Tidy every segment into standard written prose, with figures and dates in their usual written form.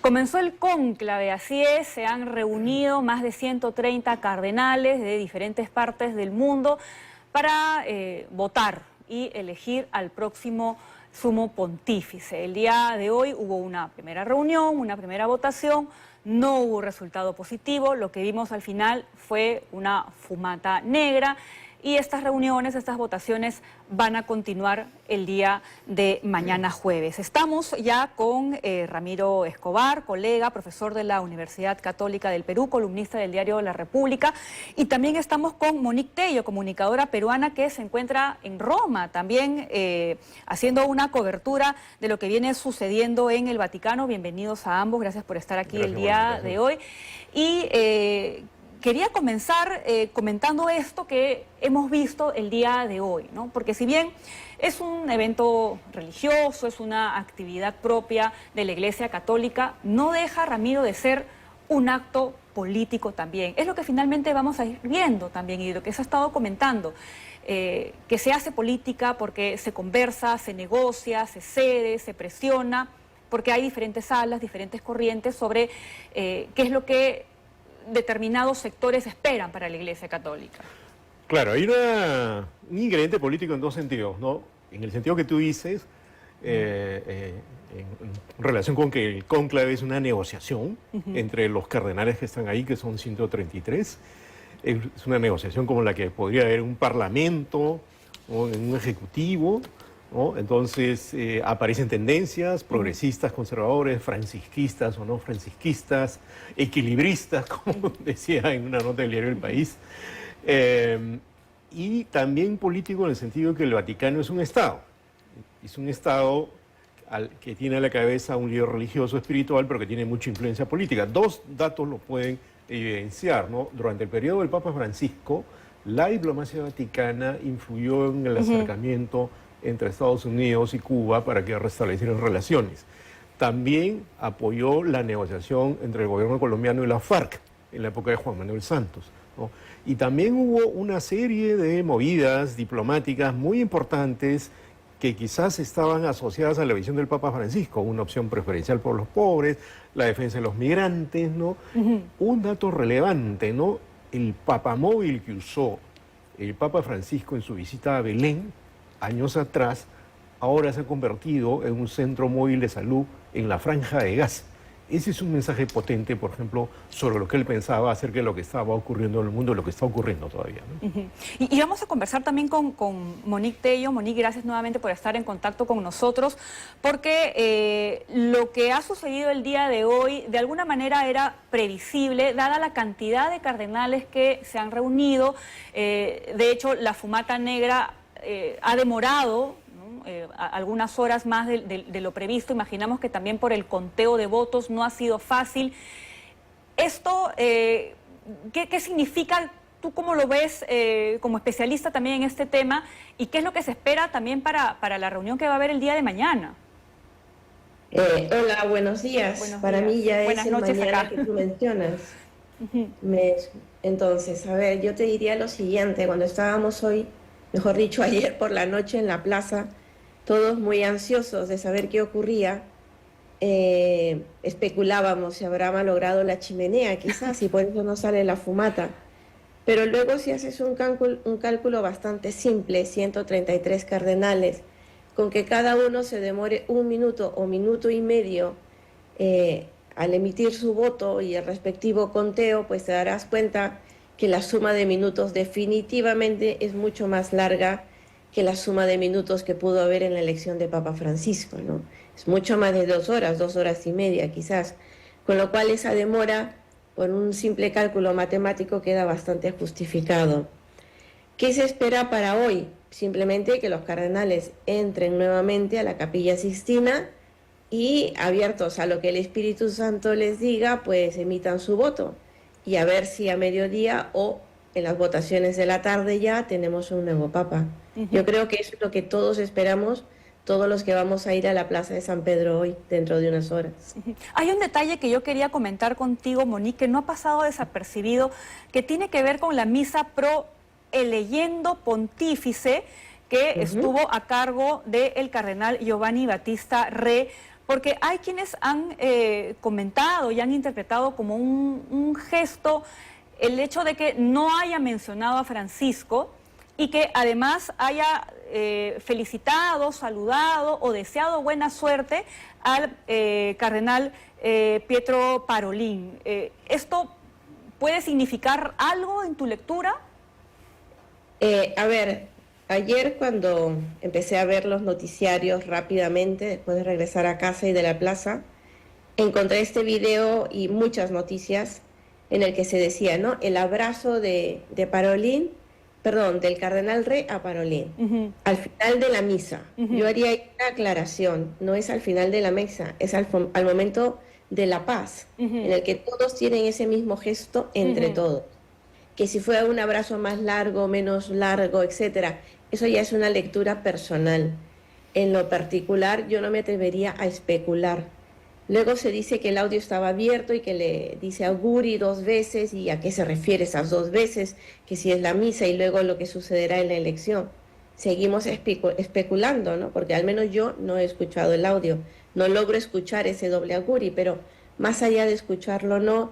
Comenzó el cónclave, así es, se han reunido más de 130 cardenales de diferentes partes del mundo para votar y elegir al próximo sumo pontífice. El día de hoy hubo una primera reunión, una primera votación, no hubo resultado positivo, lo que vimos al final fue una fumata negra. Y estas reuniones, estas votaciones van a continuar el día de mañana jueves. Estamos ya con Ramiro Escobar, colega, profesor de la Universidad Católica del Perú, columnista del diario La República. Y también estamos con Monique Tello, comunicadora peruana que se encuentra en Roma, también haciendo una cobertura de lo que viene sucediendo en el Vaticano. Bienvenidos a ambos, gracias por estar aquí el día de hoy. Y quería comenzar comentando esto que hemos visto el día de hoy, ¿no? Porque si bien es un evento religioso, es una actividad propia de la Iglesia Católica, no deja, Ramiro, de ser un acto político también. Es lo que finalmente vamos a ir viendo también y lo que se ha estado comentando, que se hace política porque se conversa, se negocia, se cede, se presiona, porque hay diferentes alas, diferentes corrientes sobre qué es lo que determinados sectores esperan para la Iglesia Católica. Claro, hay un ingrediente político en dos sentidos, ¿no? En el sentido que tú dices, en relación con que el cónclave es una negociación entre los cardenales que están ahí, que son 133. Es una negociación como la que podría haber un parlamento o en un ejecutivo, ¿no? Entonces aparecen tendencias progresistas, conservadores, francisquistas o no francisquistas, equilibristas, como decía en una nota del diario El País, y también político en el sentido que el Vaticano es un Estado que tiene a la cabeza un líder religioso espiritual, pero que tiene mucha influencia política. Dos datos lo pueden evidenciar, ¿no? Durante el periodo del Papa Francisco, la diplomacia vaticana influyó en el acercamiento entre Estados Unidos y Cuba para que restablecieran relaciones. También apoyó la negociación entre el gobierno colombiano y la FARC en la época de Juan Manuel Santos, ¿no? Y también hubo una serie de movidas diplomáticas muy importantes que quizás estaban asociadas a la visión del Papa Francisco, una opción preferencial por los pobres, la defensa de los migrantes, ¿no? Un dato relevante, ¿no? El papamóvil que usó el Papa Francisco en su visita a Belén años atrás, ahora se ha convertido en un centro móvil de salud en la Franja de Gaza. Ese es un mensaje potente, por ejemplo, sobre lo que él pensaba acerca de lo que estaba ocurriendo en el mundo, lo que está ocurriendo todavía, ¿no? Y vamos a conversar también con Monique Tello. Monique, gracias nuevamente por estar en contacto con nosotros, porque lo que ha sucedido el día de hoy, de alguna manera era previsible, dada la cantidad de cardenales que se han reunido. De hecho, la fumata negra ha demorado, ¿no? Algunas horas más de lo previsto. Imaginamos que también por el conteo de votos no ha sido fácil. Esto, ¿qué significa? ¿Tú cómo lo ves como especialista también en este tema? ¿Y qué es lo que se espera también para la reunión que va a haber el día de mañana? Hola, buenos días. Para mí ya es el mañana acá que tú mencionas. Entonces, a ver, yo te diría lo siguiente. Cuando estábamos hoy, mejor dicho, ayer por la noche en la plaza, todos muy ansiosos de saber qué ocurría, especulábamos si habrá malogrado la chimenea, quizás, y por eso no sale la fumata. Pero luego si haces un cálculo bastante simple, 133 cardenales, con que cada uno se demore 1 minuto o minuto y medio al emitir su voto y el respectivo conteo, pues te darás cuenta que la suma de minutos definitivamente es mucho más larga que la suma de minutos que pudo haber en la elección de Papa Francisco, ¿no? Es mucho más de 2 horas, 2 horas y media quizás, con lo cual esa demora, por un simple cálculo matemático, queda bastante justificado. ¿Qué se espera para hoy? Simplemente que los cardenales entren nuevamente a la Capilla Sixtina y, abiertos a lo que el Espíritu Santo les diga, pues emitan su voto. Y a ver si a mediodía o en las votaciones de la tarde ya tenemos un nuevo Papa. Yo creo que eso es lo que todos esperamos, todos los que vamos a ir a la Plaza de San Pedro hoy, dentro de unas horas. Hay un detalle que yo quería comentar contigo, Monique, que no ha pasado desapercibido, que tiene que ver con la misa pro eleyendo pontífice, que estuvo a cargo del cardenal Giovanni Battista Re, Porque hay quienes han comentado y han interpretado como un gesto el hecho de que no haya mencionado a Francisco y que además haya felicitado, saludado o deseado buena suerte al cardenal Pietro Parolin. ¿Esto puede significar algo en tu lectura? A ver, ayer cuando empecé a ver los noticiarios rápidamente, después de regresar a casa y de la plaza, encontré este video y muchas noticias en el que se decía, ¿no? El abrazo de Parolin, perdón, del cardenal Re a Parolin, al final de la misa. Yo haría una aclaración, no es al final de la misa, es al momento de la paz, en el que todos tienen ese mismo gesto entre todos. Que si fuera un abrazo más largo, menos largo, etcétera, eso ya es una lectura personal. En lo particular, yo no me atrevería a especular. Luego se dice que el audio estaba abierto y que le dice auguri 2 veces, y a qué se refiere esas 2 veces, que si es la misa y luego lo que sucederá en la elección. Seguimos especulando, ¿no? Porque al menos yo no he escuchado el audio, no logro escuchar ese doble auguri, pero más allá de escucharlo no,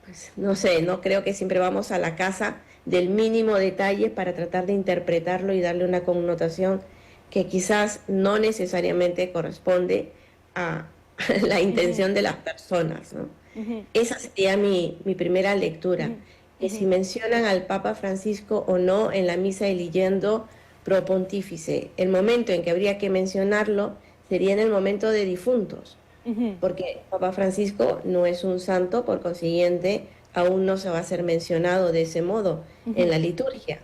pues no sé, no creo que siempre vamos a la casa del mínimo detalle para tratar de interpretarlo y darle una connotación que quizás no necesariamente corresponde a la intención de las personas, ¿no? Esa sería mi primera lectura, que si mencionan al Papa Francisco o no en la misa eligiendo pro pontífice, el momento en que habría que mencionarlo sería en el momento de difuntos, porque Papa Francisco no es un santo, por consiguiente aún no se va a ser mencionado de ese modo en la liturgia.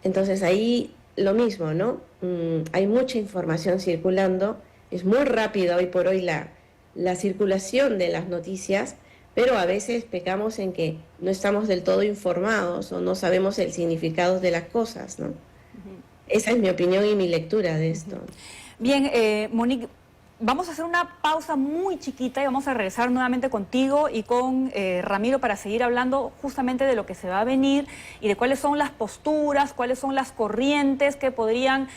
Entonces ahí lo mismo, ¿no? Hay mucha información circulando, es muy rápida hoy por hoy la circulación de las noticias, pero a veces pecamos en que no estamos del todo informados o no sabemos el significado de las cosas, ¿no? Esa es mi opinión y mi lectura de esto. Bien, Monique, vamos a hacer una pausa muy chiquita y vamos a regresar nuevamente contigo y con Ramiro para seguir hablando justamente de lo que se va a venir y de cuáles son las posturas, cuáles son las corrientes que podrían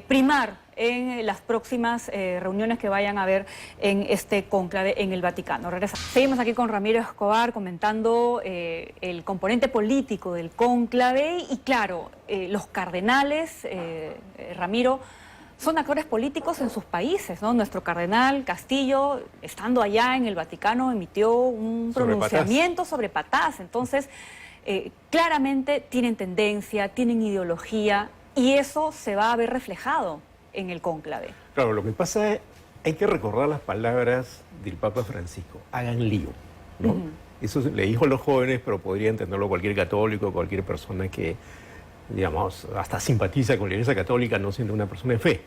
primar en las próximas reuniones que vayan a haber en este cónclave en el Vaticano. Regresamos. Seguimos aquí con Ramiro Escobar comentando el componente político del cónclave y claro, los cardenales, Ramiro, son actores políticos en sus países, ¿no? Nuestro cardenal Castillo, estando allá en el Vaticano, emitió un pronunciamiento sobre Patás. Entonces, claramente tienen tendencia, tienen ideología y eso se va a ver reflejado en el cónclave. Claro, lo que pasa es, hay que recordar las palabras del Papa Francisco, hagan lío, ¿no? Eso le dijo a los jóvenes, pero podría entenderlo cualquier católico, cualquier persona que, digamos, hasta simpatiza con la Iglesia Católica, no siendo una persona de fe,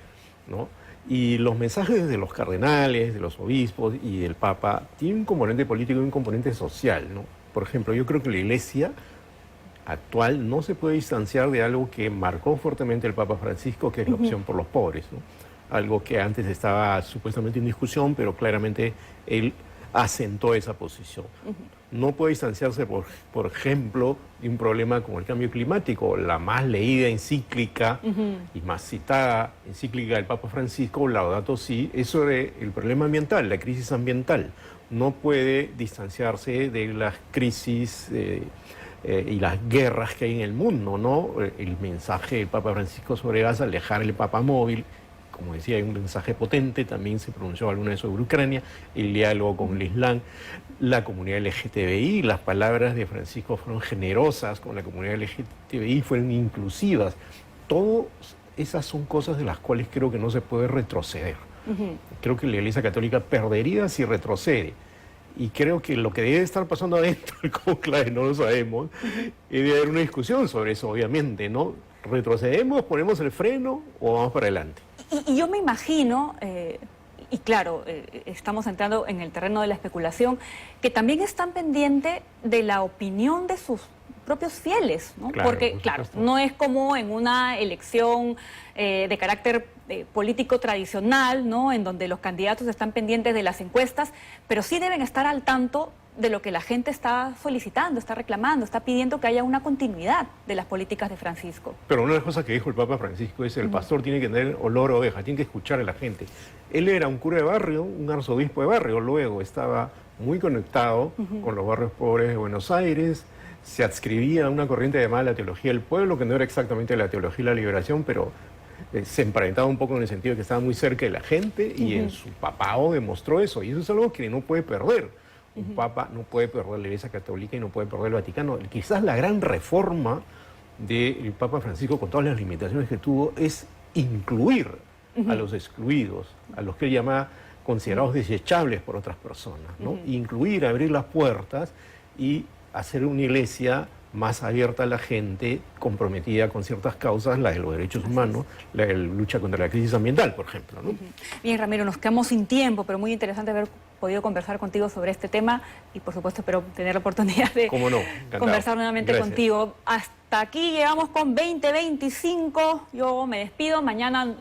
¿no? Y los mensajes de los cardenales, de los obispos y del Papa tienen un componente político y un componente social, ¿no? Por ejemplo, yo creo que la Iglesia actual no se puede distanciar de algo que marcó fuertemente el Papa Francisco, que es la opción por los pobres, ¿no? Algo que antes estaba supuestamente en discusión, pero claramente él asentó esa posición. No puede distanciarse, por ejemplo, de un problema como el cambio climático. La más leída encíclica y más citada encíclica del Papa Francisco, Laudato Si, es sobre el problema ambiental, la crisis ambiental. No puede distanciarse de las crisis y las guerras que hay en el mundo, ¿no? El mensaje del Papa Francisco sobre Gaza, alejar el Papa móvil, como decía, hay un mensaje potente, también se pronunció alguna vez sobre Ucrania, el diálogo con el Islam, la comunidad LGTBI, las palabras de Francisco fueron generosas con la comunidad LGTBI, fueron inclusivas. Todas esas son cosas de las cuales creo que no se puede retroceder. Creo que la Iglesia Católica perdería si retrocede. Y creo que lo que debe estar pasando adentro del cónclave, no lo sabemos, y debe haber una discusión sobre eso, obviamente, ¿no? ¿Retrocedemos, ponemos el freno o vamos para adelante? Y yo me imagino, y claro, estamos entrando en el terreno de la especulación, que también están pendientes de la opinión de sus propios fieles, ¿no? Claro, porque, claro, no es como en una elección de carácter político tradicional, ¿no? En donde los candidatos están pendientes de las encuestas, pero sí deben estar al tanto de lo que la gente está solicitando, está reclamando, está pidiendo que haya una continuidad de las políticas de Francisco. Pero una de las cosas que dijo el Papa Francisco es el pastor tiene que tener olor a oveja, tiene que escuchar a la gente. Él era un cura de barrio, un arzobispo de barrio, luego estaba muy conectado con los barrios pobres de Buenos Aires, se adscribía a una corriente llamada la teología del pueblo, que no era exactamente la teología de la liberación, pero se emparentaba un poco en el sentido de que estaba muy cerca de la gente y en su papado demostró eso. Y eso es algo que no puede perder. Un papa no puede perder la Iglesia Católica y no puede perder el Vaticano. Quizás la gran reforma del Papa Francisco, con todas las limitaciones que tuvo, es incluir a los excluidos, a los que él llama considerados desechables por otras personas, ¿no? Incluir, abrir las puertas y hacer una iglesia más abierta a la gente, comprometida con ciertas causas, la de los derechos humanos, la de la lucha contra la crisis ambiental, por ejemplo, ¿no? Bien, Ramiro, nos quedamos sin tiempo, pero muy interesante haber podido conversar contigo sobre este tema y, por supuesto, espero tener la oportunidad de ¿Cómo no? Encantado. conversar nuevamente contigo. Hasta aquí llegamos con 2025. Yo me despido. Mañana